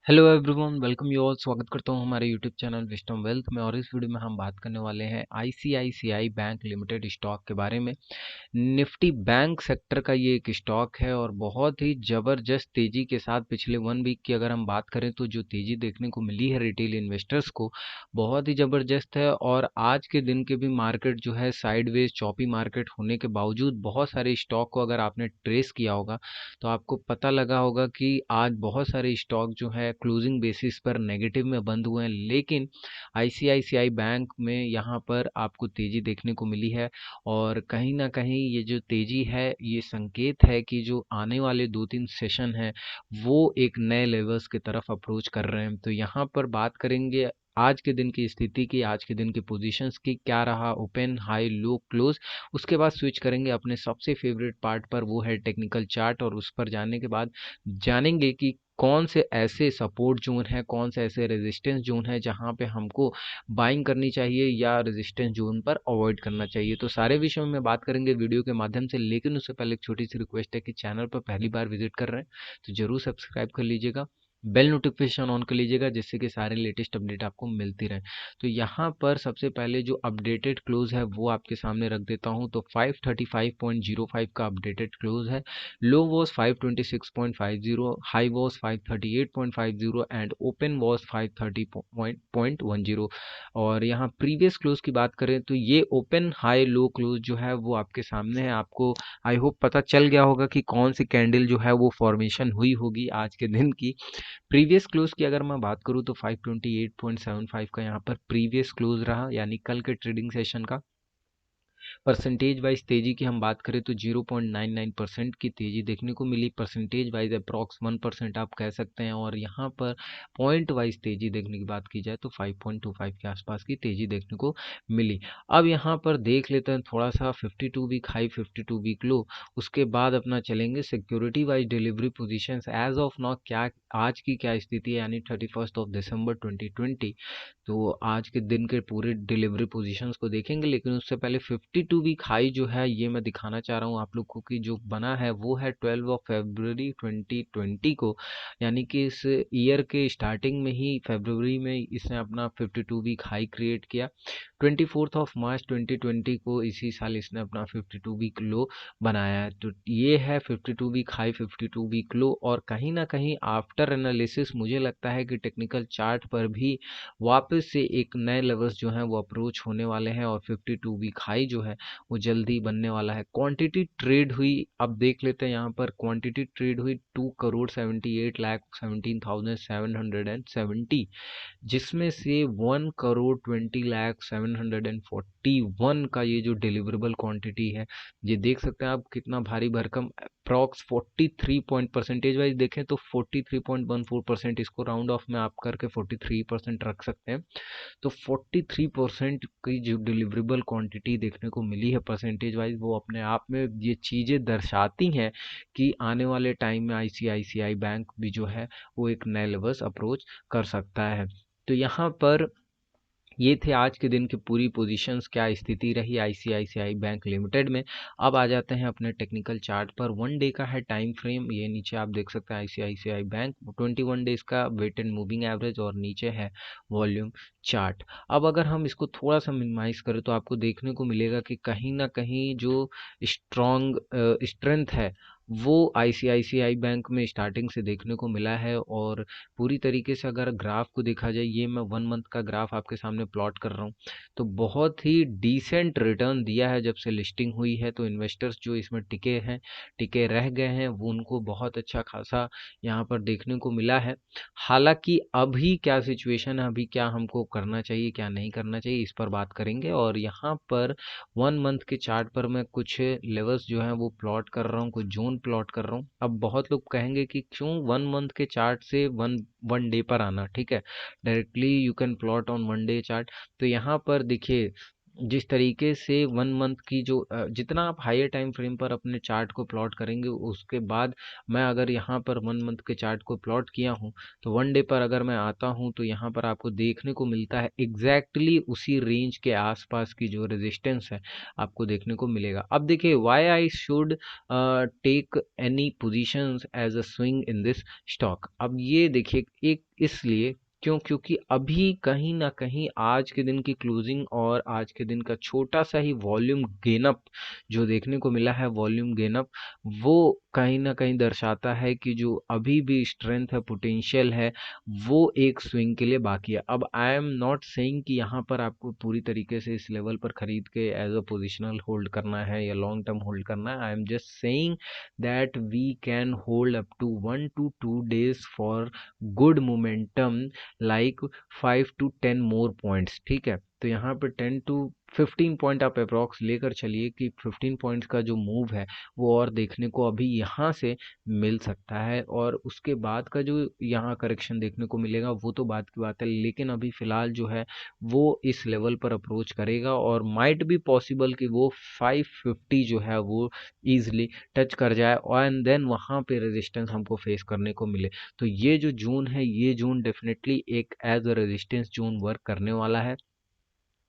Hello everyone, welcome you all. स्वागत करता हूं हमारे यूट्यूब चैनल विस्डम वेल्थ में। और इस वीडियो में हम बात करने वाले हैं आईसीआईसीआई बैंक लिमिटेड स्टॉक के बारे में। निफ्टी बैंक सेक्टर का ये एक स्टॉक है और बहुत ही ज़बरदस्त तेज़ी के साथ पिछले 1 वीक की अगर हम बात करें तो जो तेज़ी देखने को मिली है रिटेल इन्वेस्टर्स को, बहुत ही ज़बरदस्त है। और आज के दिन के भी मार्केट जो है साइडवेज चॉपी मार्केट होने के बावजूद बहुत सारे स्टॉक को अगर आपने ट्रेस किया होगा तो आपको पता लगा होगा कि आज बहुत सारे स्टॉक जो है क्लोजिंग बेसिस पर नेगेटिव में बंद हुए हैं, लेकिन आईसीआईसीआई बैंक में यहाँ पर आपको तेज़ी देखने को मिली है। और कहीं ना कहीं ये जो तेज़ी है ये संकेत है कि जो आने वाले 2-3 सेशन हैं वो एक नए लेवल्स की तरफ अप्रोच कर रहे हैं। तो यहाँ पर बात करेंगे आज के दिन की स्थिति की, आज के दिन की पोजीशंस की, क्या रहा ओपन हाई लो क्लोज। उसके बाद स्विच करेंगे अपने सबसे फेवरेट पार्ट पर, वो है टेक्निकल चार्ट। और उस पर जाने के बाद जानेंगे कि कौन से ऐसे सपोर्ट जोन है, कौन से ऐसे रेजिस्टेंस जोन है जहां पे हमको बाइंग करनी चाहिए या रेजिस्टेंस जोन पर अवॉइड करना चाहिए। तो सारे विषयों में बात करेंगे वीडियो के माध्यम से, लेकिन उससे पहले एक छोटी सी रिक्वेस्ट है कि चैनल पर पहली बार विजिट कर रहे हैं तो जरूर सब्सक्राइब कर लीजिएगा, बेल नोटिफिकेशन ऑन कर लीजिएगा, जिससे कि सारे लेटेस्ट अपडेट आपको मिलती रहे। तो यहाँ पर सबसे पहले जो अपडेटेड क्लोज है वो आपके सामने रख देता हूँ। तो 535.05 का अपडेटेड क्लोज है। Low was 526.50, high was 538.50 and open was 530.10। और यहाँ प्रीवियस क्लोज की बात करें तो ये ओपन हाई लो क्लोज जो है वो आपके सामने है। आपको आई होप पता चल गया होगा कि कौन सी कैंडल जो है वो फॉर्मेशन हुई होगी आज के दिन की। प्रीवियस क्लोज की अगर मैं बात करूं तो 528.75 का यहाँ पर प्रीवियस क्लोज रहा, यानी कल के ट्रेडिंग सेशन का। परसेंटेज वाइज तेजी की हम बात करें तो 0.99% की तेजी देखने को मिली। परसेंटेज वाइज अप्रॉक्स 1% आप कह सकते हैं। और यहाँ पर पॉइंट वाइज तेजी देखने की बात की जाए तो 5.25 के आसपास की तेजी देखने को मिली। अब यहाँ पर देख लेते हैं थोड़ा सा 52 वीक हाई 52 वीक लो, उसके बाद अपना चलेंगे security wise delivery positions as of now क्या आज की क्या स्थिति है, यानी 31 दिसंबर 2020। तो आज के दिन के पूरे डिलीवरी पोजीशंस को देखेंगे, लेकिन उससे पहले 52 वीक हाई जो है ये मैं दिखाना चाह रहा हूँ आप लोग को कि जो बना है वो है 12 फरवरी 2020 को, यानी कि इस ईयर के स्टार्टिंग में ही फरवरी में इसने अपना 52 वीक हाई क्रिएट किया। 24 मार्च 2020 को इसी साल इसने अपना 52 वीक लो बनाया है। तो ये है 52 वीक हाई 52 वीक लो। और कहीं ना कहीं आफ्टर एनालिसिस मुझे लगता है कि टेक्निकल चार्ट पर भी वापस से एक नए लेवल्स जो हैं वो अप्रोच होने वाले हैं और 52 वीक हाई जो है वो जल्दी बनने वाला है। क्वांटिटी ट्रेड हुई, अब देख लेते हैं यहाँ पर क्वांटिटी ट्रेड हुई 2 करोड़ 78 लाख 17,770, जिसमें से 1 करोड़ 20 लाख 741 का ये जो डिलीवरेबल क्वांटिटी है, ये देख सकते हैं आप कितना भारी भरकम अप्रॉक्स 43 पॉइंट परसेंटेज वाइज देखें तो 43.14%, इसको राउंड ऑफ में आप करके 43% रख सकते हैं। तो 43% की जो डिलीवरेबल क्वांटिटी देखने को मिली है परसेंटेज वाइज, वो अपने आप में ये चीज़ें दर्शाती हैं कि आने वाले टाइम में आईसीआईसीआई बैंक भी जो है वो एक नए लेवल्स अप्रोच कर सकता है। तो यहाँ पर ये थे आज के दिन की पूरी पोजीशंस, क्या स्थिति रही आईसीआईसीआई बैंक लिमिटेड में। अब आ जाते हैं अपने टेक्निकल चार्ट पर। 1 डे का है टाइम फ्रेम, ये नीचे आप देख सकते हैं आईसीआईसीआई बैंक 21 डेज का वेटेड मूविंग एवरेज, और नीचे है वॉल्यूम चार्ट। अब अगर हम इसको थोड़ा सा मिनिमाइज करें तो आपको देखने को मिलेगा कि कहीं ना कहीं जो स्ट्रॉन्ग स्ट्रेंथ है वो आईसीआईसीआई बैंक में स्टार्टिंग से देखने को मिला है। और पूरी तरीके से अगर ग्राफ को देखा जाए, ये मैं 1 मंथ का ग्राफ आपके सामने प्लॉट कर रहा हूँ, तो बहुत ही डिसेंट रिटर्न दिया है जब से लिस्टिंग हुई है। तो इन्वेस्टर्स जो इसमें टिके हैं, टिके रह गए हैं, वो उनको बहुत अच्छा खासा यहाँ पर देखने को मिला है। हालांकि अभी क्या सिचुएशन है, अभी क्या हमको करना चाहिए क्या नहीं करना चाहिए, इस पर बात करेंगे। और यहाँ पर 1 मंथ के चार्ट पर मैं कुछ लेवल्स जो हैं वो प्लॉट कर रहा हूँ, कुछ जोन प्लॉट कर रहा हूँ। अब बहुत लोग कहेंगे कि क्यों 1 मंथ के चार्ट से वन वन डे पर आना, ठीक है, directly you can plot on 1 day chart. तो यहाँ पर देखिए जिस तरीके से 1 मंथ की जो जितना आप हायर टाइम फ्रेम पर अपने चार्ट को प्लॉट करेंगे, उसके बाद मैं अगर यहाँ पर 1 मंथ के चार्ट को प्लॉट किया हूँ, तो 1 डे पर अगर मैं आता हूँ तो यहाँ पर आपको देखने को मिलता है एग्जैक्टली उसी रेंज के आसपास की जो रेजिस्टेंस है आपको देखने को मिलेगा। अब देखिए, why I should take any positions as a swing in this stock. अब ये देखिए, एक इसलिए क्योंकि अभी कहीं ना कहीं आज के दिन की क्लोजिंग और आज के दिन का छोटा सा ही वॉल्यूम गेन अप जो देखने को मिला है, वॉल्यूम गेन अप, वो कहीं ना कहीं दर्शाता है कि जो अभी भी स्ट्रेंथ है, पोटेंशियल है, वो एक स्विंग के लिए बाकी है। अब आई एम नॉट सेइंग कि यहाँ पर आपको पूरी तरीके से इस लेवल पर खरीद के एज अ पोजिशनल होल्ड करना है या लॉन्ग टर्म होल्ड करना है। I am just saying that we can hold up to 1 to 2 days for good momentum, like 5 to 10 more points. ठीक है, तो यहाँ पे 10 to 15 पॉइंट आप अप्रॉक्स लेकर चलिए कि 15 पॉइंट्स का जो मूव है वो और देखने को अभी यहाँ से मिल सकता है, और उसके बाद का जो यहाँ करेक्शन देखने को मिलेगा वो तो बात की बात है, लेकिन अभी फिलहाल जो है वो इस लेवल पर अप्रोच करेगा और माइट बी पॉसिबल कि वो 550 जो है वो ईजिली टच कर जाए, और एंड देन वहाँ पे रेजिस्टेंस हमको फेस करने को मिले। तो ये जो जून है, ये जून डेफिनेटली एक as a resistance zone work करने वाला है।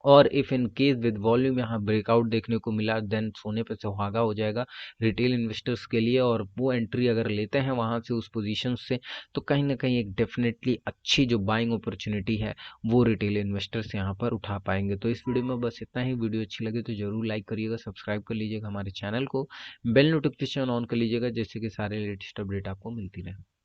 और if in case with volume यहाँ ब्रेकआउट देखने को मिला, देन सोने पे सुहागा हो जाएगा रिटेल इन्वेस्टर्स के लिए, और वो एंट्री अगर लेते हैं वहाँ से उस पोजीशन से, तो कहीं ना कहीं एक डेफिनेटली अच्छी जो बाइंग अपॉर्चुनिटी है वो रिटेल इन्वेस्टर्स यहाँ पर उठा पाएंगे। तो इस वीडियो में बस इतना ही। वीडियो अच्छी लगे तो जरूर लाइक करिएगा, सब्सक्राइब कर लीजिएगा हमारे चैनल को, बेल नोटिफिकेशन ऑन कर लीजिएगा, जैसे कि सारे लेटेस्ट अपडेट आपको मिलती रहे।